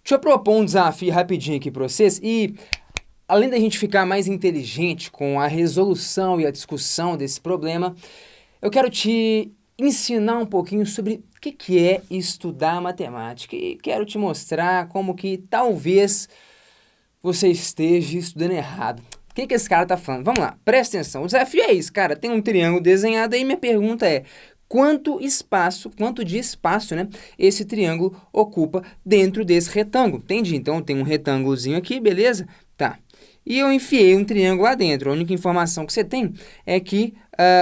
Deixa eu propor um desafio rapidinho aqui para vocês e, além da gente ficar mais inteligente com a resolução e a discussão desse problema, eu quero te ensinar um pouquinho sobre o que é estudar matemática e quero te mostrar como que talvez você esteja estudando errado. O que esse cara tá falando? Vamos lá, presta atenção. O desafio é isso, cara. Tem um triângulo desenhado aí, minha pergunta é: quanto de espaço, né, esse triângulo ocupa dentro desse retângulo? Entendi. Então tem um retângulozinho aqui, beleza? Tá. E eu enfiei um triângulo lá dentro. A única informação que você tem é que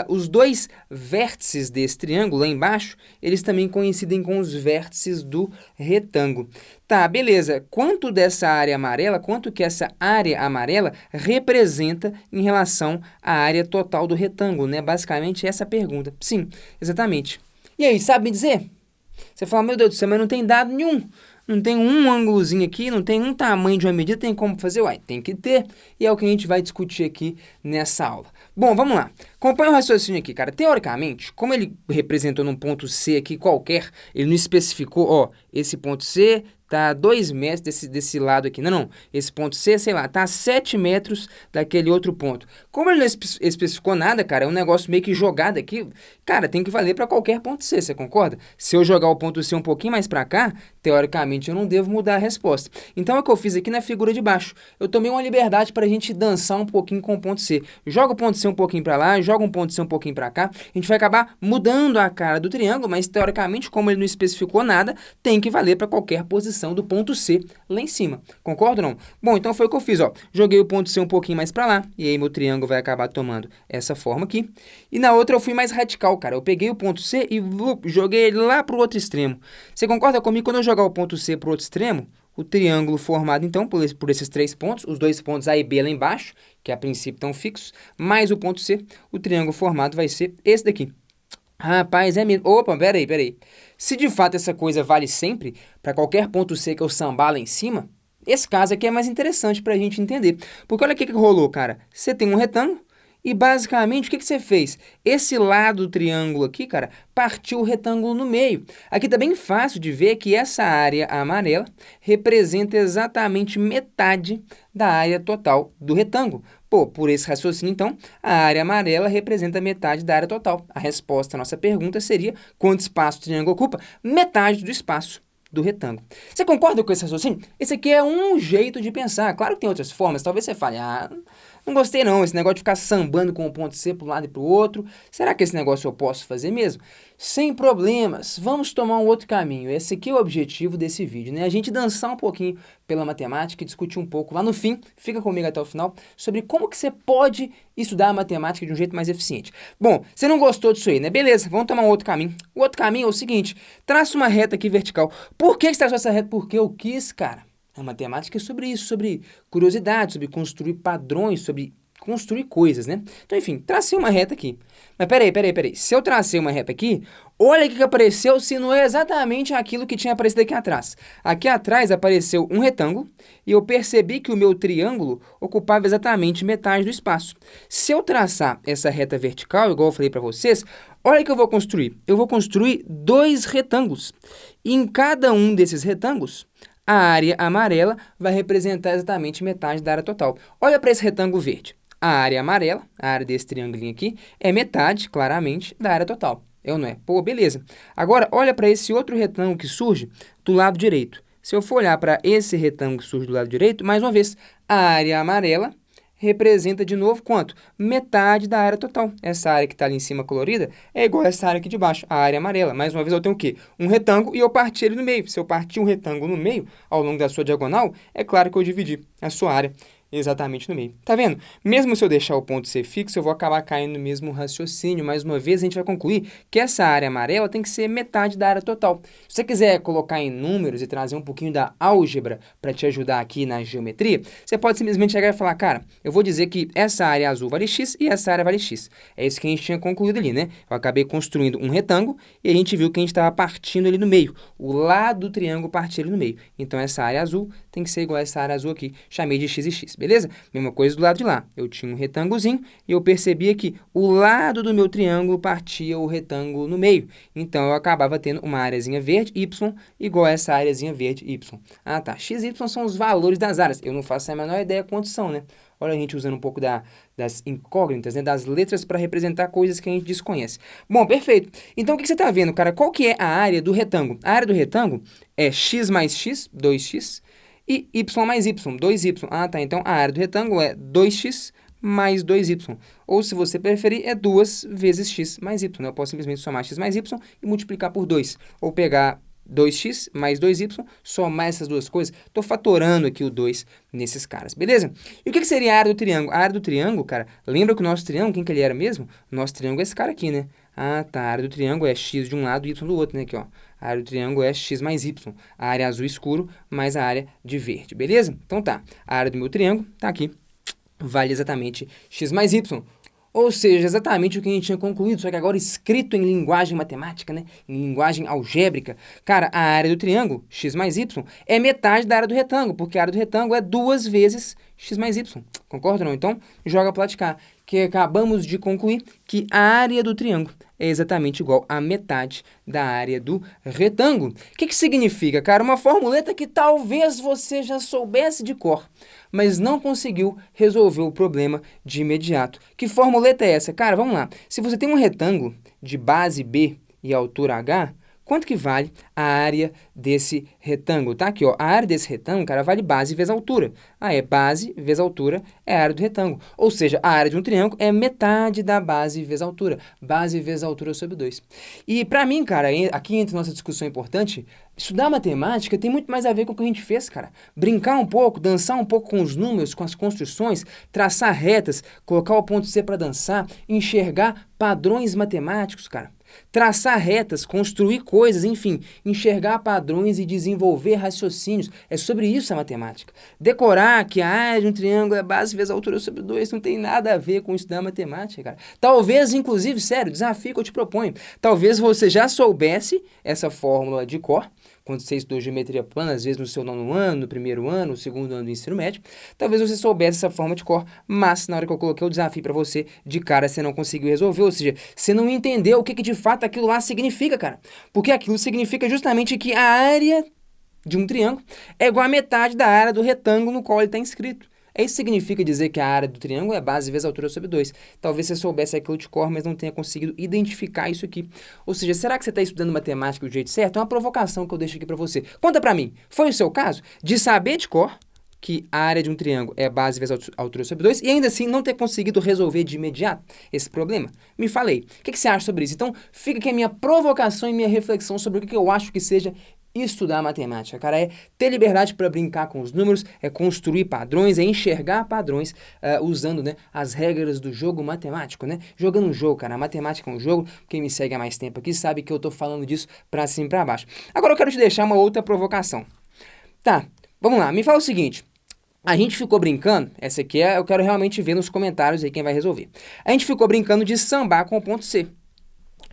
os dois vértices desse triângulo lá embaixo, eles também coincidem com os vértices do retângulo. Tá, beleza. Quanto dessa área amarela, quanto que essa área amarela representa em relação à área total do retângulo, né? Basicamente essa é a pergunta. Sim, exatamente. E aí, sabe me dizer? Você fala, meu Deus do céu, mas não tem dado nenhum. Não tem um ângulozinho aqui, não tem um tamanho de uma medida, tem como fazer? Uai, tem que ter. E é o que a gente vai discutir aqui nessa aula. Bom, vamos lá. Acompanha o raciocínio aqui, cara. Teoricamente, como ele representou num ponto C aqui qualquer, ele não especificou, ó, esse ponto C tá a 2 metros desse lado aqui. Não. Esse ponto C, sei lá, tá a 7 metros daquele outro ponto. Como ele não especificou nada, cara, é um negócio meio que jogado aqui. Cara, tem que valer para qualquer ponto C, você concorda? Se eu jogar o ponto C um pouquinho mais para cá, teoricamente eu não devo mudar a resposta. Então é o que eu fiz aqui na figura de baixo. Eu tomei uma liberdade para a gente dançar um pouquinho com o ponto C. Joga o ponto C um pouquinho para lá, joga um ponto C um pouquinho para cá. A gente vai acabar mudando a cara do triângulo, mas teoricamente, como ele não especificou nada, tem que valer para qualquer posição do ponto C lá em cima. Concorda ou não? Bom, então foi o que eu fiz, ó. Joguei o ponto C um pouquinho mais para lá, e aí meu triângulo vai acabar tomando essa forma aqui. E na outra eu fui mais radical, cara. Eu peguei o ponto C e joguei ele lá pro outro extremo. Você concorda comigo? Quando eu jogar o ponto C pro outro extremo, o triângulo formado, então, por esses 3 pontos, os 2 pontos A e B lá embaixo, que a princípio estão fixos, mais o ponto C, o triângulo formado vai ser esse daqui. Rapaz, é mesmo. Opa, peraí. Se de fato essa coisa vale sempre, para qualquer ponto C que eu sambar lá em cima, esse caso aqui é mais interessante para a gente entender. Porque olha o que rolou, cara. Você tem um retângulo e basicamente o que você fez? Esse lado do triângulo aqui, cara, partiu o retângulo no meio. Aqui tá bem fácil de ver que essa área amarela representa exatamente metade da área total do retângulo. Pô, por esse raciocínio, então, a área amarela representa metade da área total. A resposta à nossa pergunta seria: quanto espaço o triângulo ocupa? Metade do espaço do retângulo. Você concorda com esse raciocínio? Esse aqui é um jeito de pensar. Claro que tem outras formas. Talvez você fale, não gostei não, esse negócio de ficar sambando com o ponto C para um lado e para o outro. Será que esse negócio eu posso fazer mesmo? Sem problemas, vamos tomar um outro caminho. Esse aqui é o objetivo desse vídeo, né? A gente dançar um pouquinho pela matemática e discutir um pouco lá no fim, fica comigo até o final, sobre como que você pode estudar a matemática de um jeito mais eficiente. Bom, você não gostou disso aí, né? Beleza, vamos tomar um outro caminho. O outro caminho é o seguinte: traça uma reta aqui vertical. Por que você traçou essa reta? Porque eu quis, cara. A matemática é sobre isso, sobre curiosidade, sobre construir padrões, sobre construir coisas, né? Então, enfim, tracei uma reta aqui. Mas peraí. Se eu tracei uma reta aqui, olha o que apareceu se não é exatamente aquilo que tinha aparecido aqui atrás. Aqui atrás apareceu um retângulo e eu percebi que o meu triângulo ocupava exatamente metade do espaço. Se eu traçar essa reta vertical, igual eu falei para vocês, olha o que eu vou construir. Eu vou construir 2 retângulos. E em cada um desses retângulos, a área amarela vai representar exatamente metade da área total. Olha para esse retângulo verde. A área amarela, a área desse triângulo aqui, é metade, claramente, da área total. É ou não é? Pô, beleza. Agora, olha para esse outro retângulo que surge do lado direito. Se eu for olhar para esse retângulo que surge do lado direito, mais uma vez, a área amarela representa de novo quanto? Metade da área total. Essa área que está ali em cima colorida é igual a essa área aqui de baixo, a área amarela. Mais uma vez eu tenho o quê? Um retângulo e eu parti ele no meio. Se eu partir um retângulo no meio, ao longo da sua diagonal, é claro que eu dividi a sua área exatamente no meio. Tá vendo? Mesmo se eu deixar o ponto C fixo, eu vou acabar caindo no mesmo raciocínio. Mais uma vez, a gente vai concluir que essa área amarela tem que ser metade da área total. Se você quiser colocar em números e trazer um pouquinho da álgebra para te ajudar aqui na geometria, você pode simplesmente chegar e falar, cara, eu vou dizer que essa área azul vale x e essa área vale x. É isso que a gente tinha concluído ali, né? Eu acabei construindo um retângulo e a gente viu que a gente estava partindo ele no meio. O lado do triângulo partiu ele no meio. Então, essa área azul tem que ser igual a essa área azul aqui. Chamei de x e x. beleza? Mesma coisa do lado de lá. Eu tinha um retângulozinho e eu percebia que o lado do meu triângulo partia o retângulo no meio. Então, eu acabava tendo uma areazinha verde, y, igual a essa areazinha verde, y. Ah, tá. X e y são os valores das áreas. Eu não faço a menor ideia quantos são, né? Olha a gente usando um pouco das incógnitas, né? Das letras para representar coisas que a gente desconhece. Bom, perfeito. Então, o que você está vendo, cara? Qual que é a área do retângulo? A área do retângulo é x mais x, 2x, e y mais y, 2y. Ah, tá. Então, a área do retângulo é 2x mais 2y. Ou, se você preferir, é 2 vezes x mais y, né? Eu posso simplesmente somar x mais y e multiplicar por 2. Ou pegar 2x mais 2y, somar essas duas coisas. Estou fatorando aqui o 2 nesses caras, beleza? E o que seria a área do triângulo? A área do triângulo, cara, lembra que o nosso triângulo, quem que ele era mesmo? O nosso triângulo é esse cara aqui, né? Ah, tá. A área do triângulo é x de um lado e y do outro, né? Aqui, ó. A área do triângulo é x mais y. A área azul escuro mais a área de verde, beleza? Então tá. A área do meu triângulo tá aqui. Vale exatamente x mais y. Ou seja, exatamente o que a gente tinha concluído, só que agora escrito em linguagem matemática, né? Em linguagem algébrica. Cara, a área do triângulo, x mais y, é metade da área do retângulo, porque a área do retângulo é 2 vezes x mais y. Concorda ou não? Então, joga para lá de cá, que acabamos de concluir que a área do triângulo é exatamente igual a metade da área do retângulo. O que significa, cara? Uma formuleta que talvez você já soubesse de cor, mas não conseguiu resolver o problema de imediato. Que formuleta é essa? Cara, vamos lá. Se você tem um retângulo de base B e altura H, quanto que vale a área desse retângulo? Tá aqui, ó. A área desse retângulo, cara, vale base vezes altura. Ah, é base vezes altura é a área do retângulo. Ou seja, a área de um triângulo é metade da base vezes altura. Base vezes altura sobre 2. E pra mim, cara, aqui entra nossa discussão importante, estudar matemática tem muito mais a ver com o que a gente fez, cara. Brincar um pouco, dançar um pouco com os números, com as construções, traçar retas, colocar o ponto C para dançar, enxergar padrões matemáticos, cara. Traçar retas, construir coisas, enfim, enxergar padrões e desenvolver raciocínios. É sobre isso a matemática. Decorar que a área de um triângulo é base vezes a altura sobre 2 não tem nada a ver com estudar matemática, cara. Talvez, inclusive, sério, desafio que eu te proponho. Talvez você já soubesse essa fórmula de cor, quando você estudou geometria plana, às vezes no seu 9º ano, no 1º ano, no 2º ano do ensino médio, talvez você soubesse essa forma de cor, mas na hora que eu coloquei o desafio para você, de cara você não conseguiu resolver, ou seja, você não entendeu o que de fato aquilo lá significa, cara. Porque aquilo significa justamente que a área de um triângulo é igual a metade da área do retângulo no qual ele está inscrito. Isso significa dizer que a área do triângulo é base vezes a altura sobre 2. Talvez você soubesse aquilo de cor, mas não tenha conseguido identificar isso aqui. Ou seja, será que você está estudando matemática do jeito certo? É uma provocação que eu deixo aqui para você. Conta para mim, foi o seu caso de saber de cor que a área de um triângulo é base vezes a altura sobre 2 e ainda assim não ter conseguido resolver de imediato esse problema? Me falei. O que você acha sobre isso? Então, fica aqui a minha provocação e minha reflexão sobre o que eu acho que seja estudar matemática, cara, é ter liberdade para brincar com os números, é construir padrões, é enxergar padrões usando, né, as regras do jogo matemático, né? Jogando um jogo, cara, a matemática é um jogo, quem me segue há mais tempo aqui sabe que eu tô falando disso para cima e para baixo. Agora eu quero te deixar uma outra provocação. Tá, vamos lá, me fala o seguinte, a gente ficou brincando, essa aqui eu quero realmente ver nos comentários aí quem vai resolver. A gente ficou brincando de sambar com o ponto C.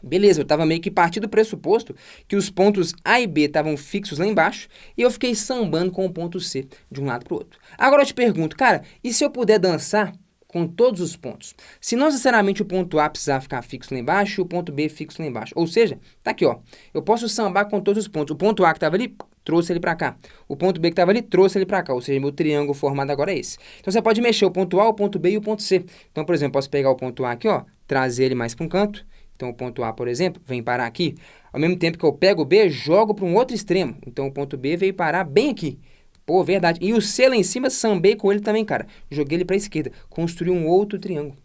Beleza, eu estava meio que partindo do pressuposto que os pontos A e B estavam fixos lá embaixo e eu fiquei sambando com o ponto C de um lado para o outro. Agora eu te pergunto, cara, e se eu puder dançar com todos os pontos? Se não necessariamente o ponto A precisar ficar fixo lá embaixo e o ponto B fixo lá embaixo. Ou seja, tá aqui, ó, eu posso sambar com todos os pontos. O ponto A que estava ali, trouxe ele para cá. O ponto B que estava ali, trouxe ele para cá. Ou seja, meu triângulo formado agora é esse. Então você pode mexer o ponto A, o ponto B e o ponto C. Então, por exemplo, posso pegar o ponto A aqui, ó, trazer ele mais para um canto. Então, o ponto A, por exemplo, vem parar aqui. Ao mesmo tempo que eu pego o B, jogo para um outro extremo. Então, o ponto B veio parar bem aqui. Pô, verdade. E o C lá em cima, sambei com ele também, cara. Joguei ele para a esquerda. Construí um outro triângulo.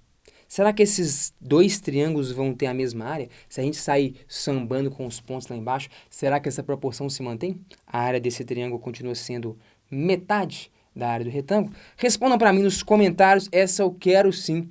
Será que esses dois triângulos vão ter a mesma área? Se a gente sair sambando com os pontos lá embaixo, será que essa proporção se mantém? A área desse triângulo continua sendo metade da área do retângulo? Respondam para mim nos comentários. Essa eu quero sim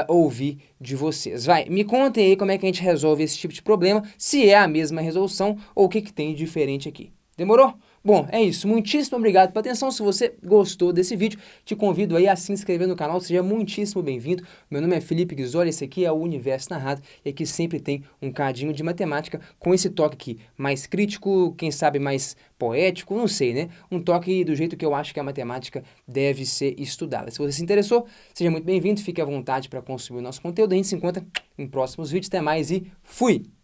ouvir de vocês. Vai, me contem aí como é que a gente resolve esse tipo de problema, se é a mesma resolução ou o que tem de diferente aqui. Demorou? Bom, é isso. Muitíssimo obrigado pela atenção. Se você gostou desse vídeo, te convido aí a se inscrever no canal. Seja muitíssimo bem-vindo. Meu nome é Felipe Ghisoli, esse aqui é o Universo Narrado e aqui sempre tem um cadinho de matemática com esse toque aqui mais crítico, quem sabe mais poético, não sei, né? Um toque do jeito que eu acho que a matemática deve ser estudada. Se você se interessou, seja muito bem-vindo, fique à vontade para consumir o nosso conteúdo. A gente se encontra em próximos vídeos. Até mais e fui!